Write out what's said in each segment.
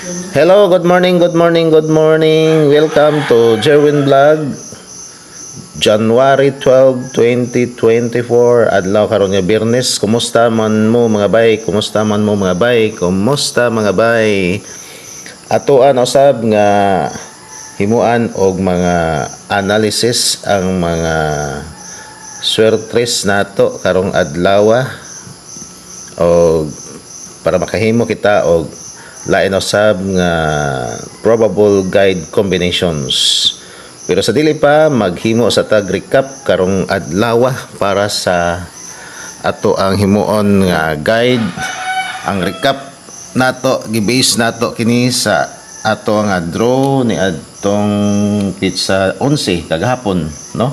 Hello, good morning, good morning, good morning. Welcome to Jerwin Vlog. January 12, 2024. Adlaw karon nga Biyernes. Kumusta man mo mga bay? Kumusta man mo mga bay? Kumusta mga bay? Atoan usab nga himuan og mga analysis ang mga swertres nato karong adlaw o para makahimo kita og lain usab nga probable guide combinations. Pero sa dili pa maghimo sa tag recap karong adlaw para sa ato ang himuon nga guide. Ang recap nato gi-base nato kini sa ato nga draw ni adtong pizza 11 kagahapon, no?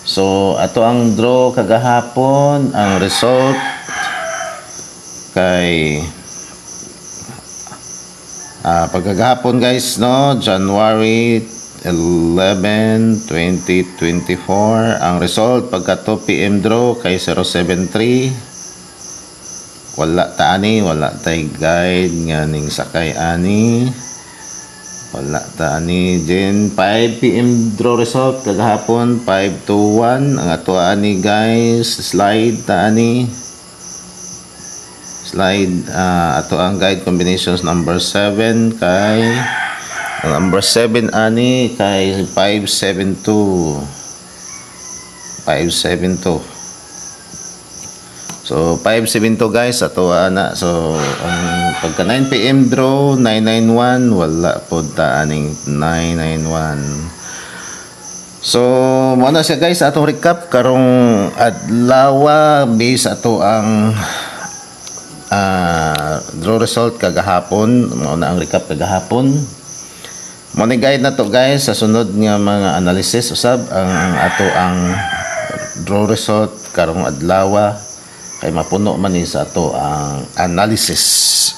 So ato ang draw kagahapon, ang result kay pagkagahapon guys, no, January 11, 2024. Ang result pagka 2 PM draw kay 073. Wala ta ani, wala tay guide nga ning sakay ani. Wala ta ani. Then 5 PM draw result kagahapon 521. Ang ato ani guys, slide ta ani. Slide ato ang guide combinations number 7 kay number 7 ani kay 572. So 572 guys ato ana. So ang pagka 9 PM draw 991 wala pod ta aning 991. So mo na siya guys atong recap karong adlaw base ato ang draw result kagahapon. Mao na ang recap kagahapon. Mo ni guide na to guys sa sunod nga mga analysis usab ang ato ang draw result karong adlaw kay mapuno man ni sa ato ang analysis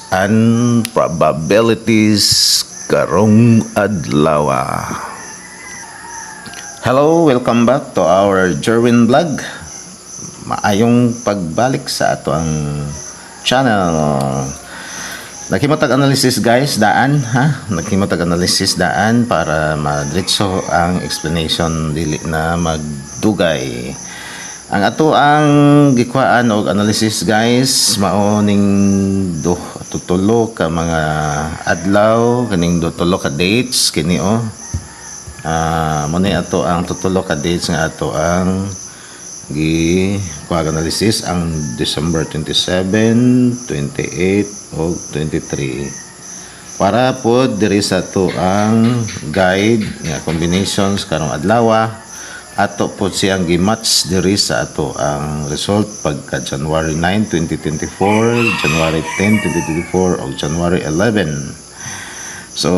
and probabilities karong adlaw. Hello, welcome back to our Jerwin Vlog. Maayong pagbalik sa ato ang channel. Naghimatag analysis guys daan naghimatag analysis daan para madiretso ang explanation dili na magdugay. Ang ato ang gikuhaan og analysis guys mao ning tulo ka mga adlaw kaning tulo ka dates kini mo ni ato ang tulo ka dates nga ato ang analysis ang December 27, 28 o 23 para po diri sa to ang guide nga combinations karong adlaw ato po siyang gi-match diri sa ato ang result pagka January 9, 2024, January 10, 2024 o January 11. So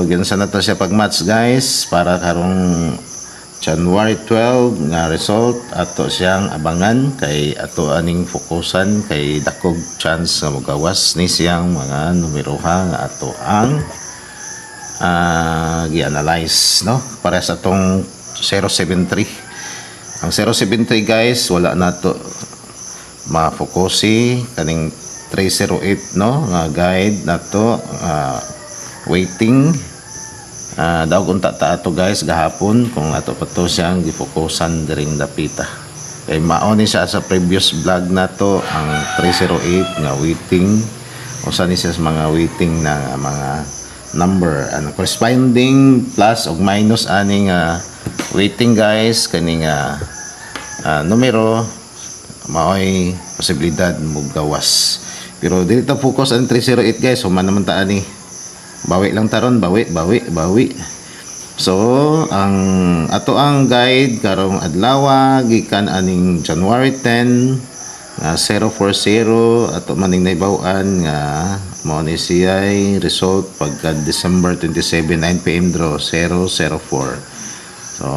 ginsa na to siya pag-match guys para karong January 12 nga result ato siyang abangan kay ato aning fokusan kay dakog chance nga mogawas ni siyang mga numeroha nga ato ang gi-analyze, no, para sa tong 073. Ang 073 guys wala nato mafokusi kaning 308, no, nga guide nato waiting daw kung ta ato guys gahapon kung ato pa to siyang gifokusan diring dapita kay mao ni siya sa previous vlog nato ang 308 nga waiting usa ni siya sa mga waiting na mga number ang corresponding plus o minus ani nga waiting guys kani nga numero mao'y posibilidad mo gawas pero dili ta focus ang 308 guys human naman ta ani bawi lang taron bawi. So ang ato ang guide karong adlaw gikan aning January 10 nga 040 ato maning naibaw-an nga mao ni siya'y result pagka December 27 9 PM draw 004. So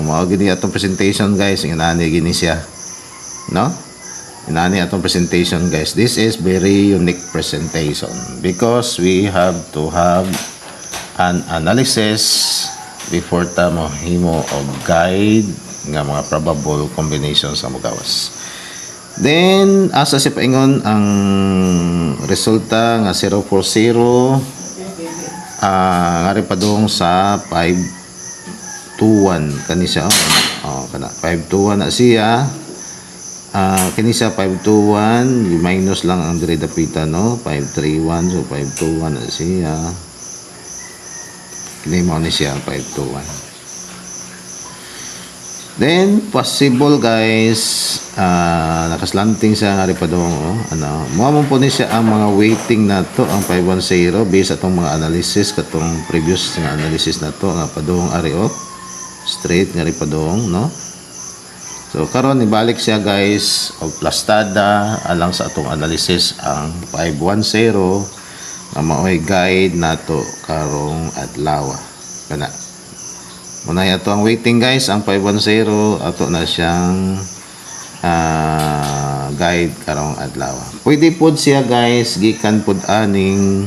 mao gini atong presentation guys inani gini siya, no? Inani atong presentation guys. This is very unique presentation because we have to have an analysis before ta mohimo og guide nga mga probable combinations sa mogawas. Then asa si paingon ang resulta nga 040 nga rin pa doon sa 521 kani siya kana 521 na siya. Kini siya 521 minus lang ang dire dapita no 531 so 521 na siya. Kini mo ni siya 521. Then possible guys, nakaslanting siya nga rin pa doon mo po ni siya ang mga weighting na to ang 510 based atong mga analysis katong previous nga analysis na to nga pa doon ari straight nga rin pa doon no. So karon ibalik siya guys og plastada alang sa atong analysis ang 510 nga mao'y guide nato karong adlaw kana. Unay ato ang weighting guys ang 510 ato na siyang guide karong adlaw. Pwede pod siya guys gikan pod aning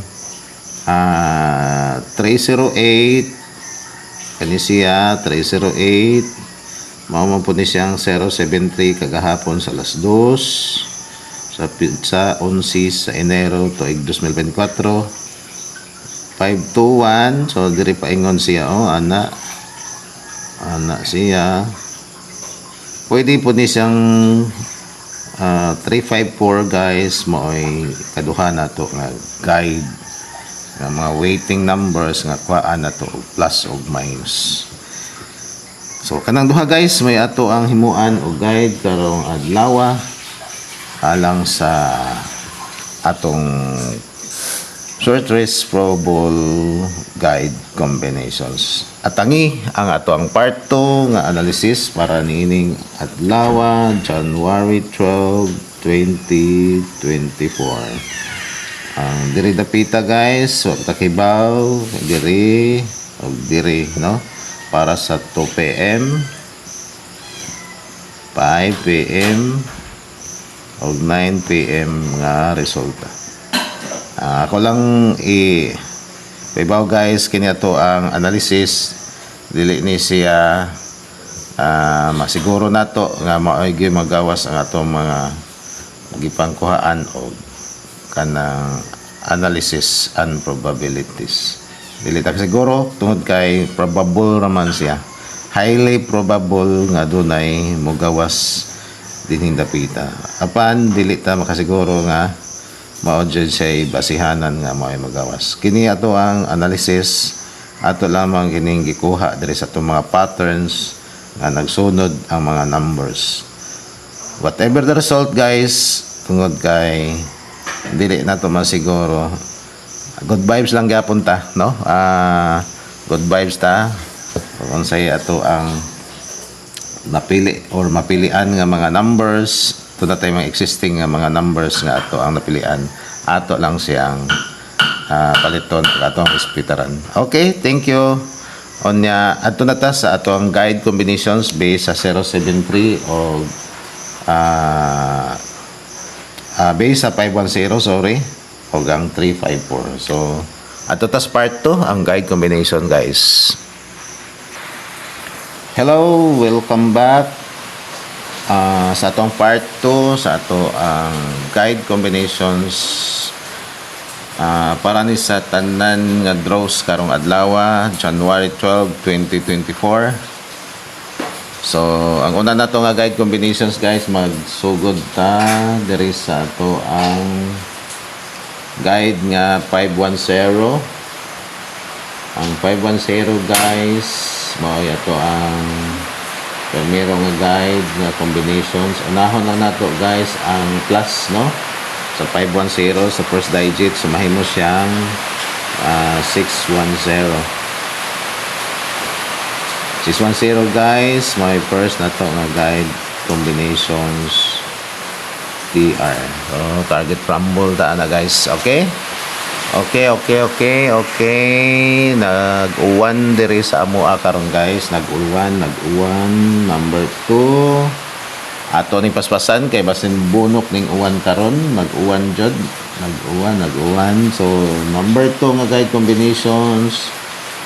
308 kani siya 308 mao man pod ni siyang 073 kagahapon sa alas 2 sa 11 sa Enero tuig 2024 521 so diri paingon siya ana siya pwede po ni siyang 354 guys mao'y kaduha na to nga guide nga mga weighting numbers nga kuhaan na to plus o minus. So kanang duha guys may ato ang himuan o guide karong adlaw alang sa atong short race probable guide combinations. At tangi ang ato ang part 2 nga analysis para niining adlaw January 12, 2024. Ang diri dapita guys, so takibaw diri og diri no para sa 2 PM 5 PM og 9 PM nga resulta. Ako lang ibaw guys kini ato ang analysis dili ni siya masiguro nato nga mao'y magawas ang ato mga gipangkuhaan o kanang analysis and probabilities. Dili ta siguro tungod kay probable raman siya. Highly probable nga dunay mogawas dinhing dapita. Apan dili ta makasiguro nga mao jud siya basihanan nga mao'y magawas. Kini ato ang analysis ato lamang kining gikuha diri sa atong mga patterns nga nagsunod ang mga numbers. Whatever the result guys, tungod kay dili na to masiguro. Good vibes lang gyapon ta, no? Good vibes ta. Kung say ato ang napili or mapilian nga mga numbers ito na tayo mga existing nga mga numbers nga ato ang napilian ato lang siyang paliton ato ang ispitaran. Okay, thank you. Onya ato na ta sa ato ang guide combinations based sa 073 o based sa 510 sorry o ang 354. So ato tas part 2 ang guide combination guys. Hello, welcome back. Sa atong part 2 sa ato ang guide combinations para ni sa tanan nga draws karong adlaw January 12, 2024. So ang una nato nga guide combinations guys magsugod ta diri sa ato ang guide nga 510. Ang 510 guys mao ato ang primero nga guide nga combinations. Unahon lang nato guys ang plus no. Sa 510 sa first digit so mahimo siyang 610. 610 guys, may first na to nga guide combinations TR. So target crumble ta na guys. Okay? Okay. Nag-uwan diri sa amoa karon guys. Nag-uwan number 2. Ato ni paspasan kay basin bunok ning uwan karon, nag-uwan jud. Nag-uwan. So number 2 nga guide combinations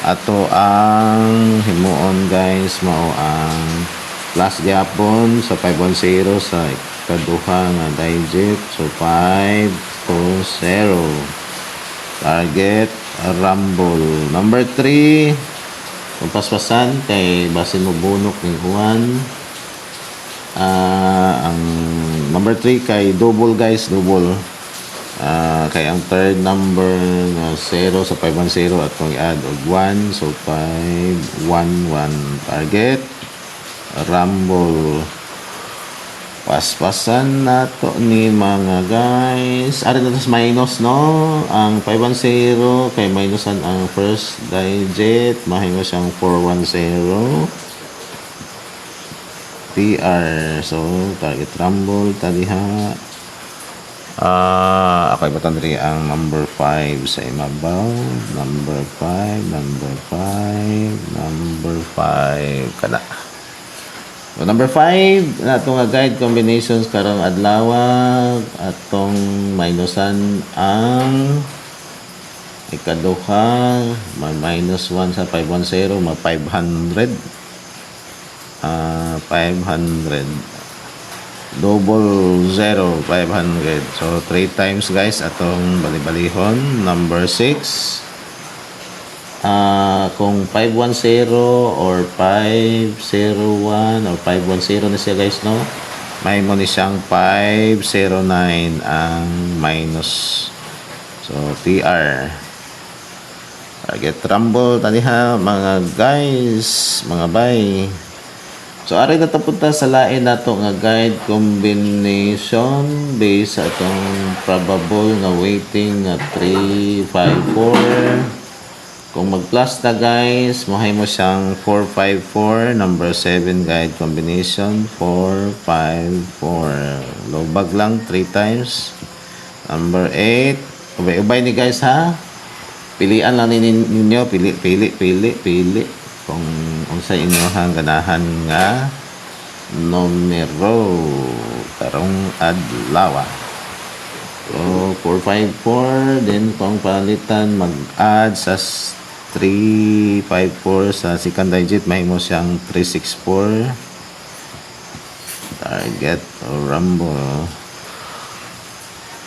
ato ang himuon guys mao ang plus gyapon sa 510 sa kaduha nga digit. So 520. Target rumble. Number 3, kung paspasan kay basin mo bunok ni Juan. Ang number 3 kay double guys, double. Kay ang third number na 0 sa 510 at kung i-add og 1, so 511 target rumble. Paspasan nato ni mga guys. Ari na tas minus, no? Ang 510 kay minusan ang first digit, mahingo siyang 410 TR. So target rumble tadiha. Ako ibatan rin ang number 5 sa imabaw. Number 5, number 5, number 5 kada. So, number 5 na itong guide combinations karong adlaw atong minusan ang ikaduha, minus 1 sa 510, mag 500. 500 double 0 500. So 3 times guys atong balibalihon. Number 6, kung 510 or 501 or 510 na siya guys, no, may mo ni siyang 509 ang minus. So TR target rumble taniha mga guys, mga bay. So ari na punta sa lain nato nga guide combination based sa atong probable nga weighting nga 3, 5, 4. Kung mag-plus na guys, mahay mo siyang 4, 5, 4. Number 7 guide combination 4, 5, 4. Lobag lang 3 times. Number 8. Ubay-ubay ni guys ha. Pilian lang ninyo, pili. Kung unsay inyohang ganahan nga numero karong adlaw. So 454, then kung palitan mag-add sa 354 sa second digit, may mo siyang 364 target rumble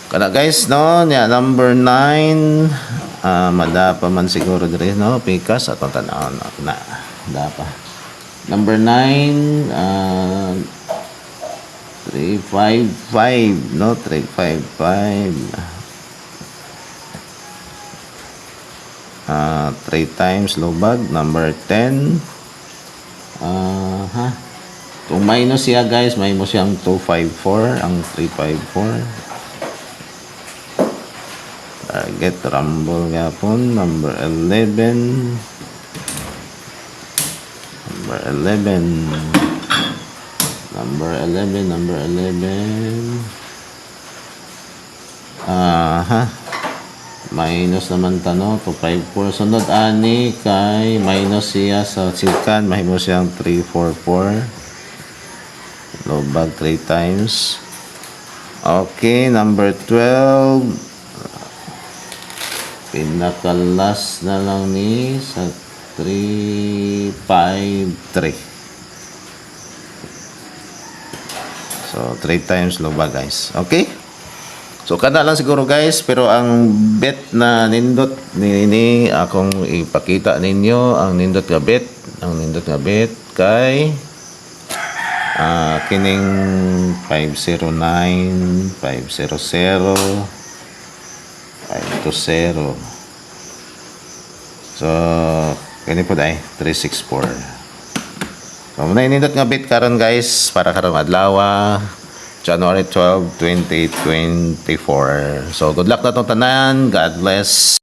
kada guys, no. Number 9, madapa man siguro diri, no, pikas atong tan-aon na dapa. Number 9, 355, no, 355. 3 times lobag. Number 10, kung minus siya guys, may mo siyang 254 ang 354 target rumble gapon. Number 11, minus naman tano 254. Sunod ani kay minus siya sa second, mahimo siyang 344 lobag 3 times. Okay, number 12, pinaka-last na lang ni sa 353. So 3 times loba guys. Okay, so kada lang siguro guys, pero ang bet na nindot ni akong ipakita ninyo ang nindot nga bet. Ang nindot nga bet kay kining 509, 500, 520. So kini po dai 364. So muna inindot nga bit karon guys para karong adlaw January 12, 2024. So good luck na tong tanan. God bless.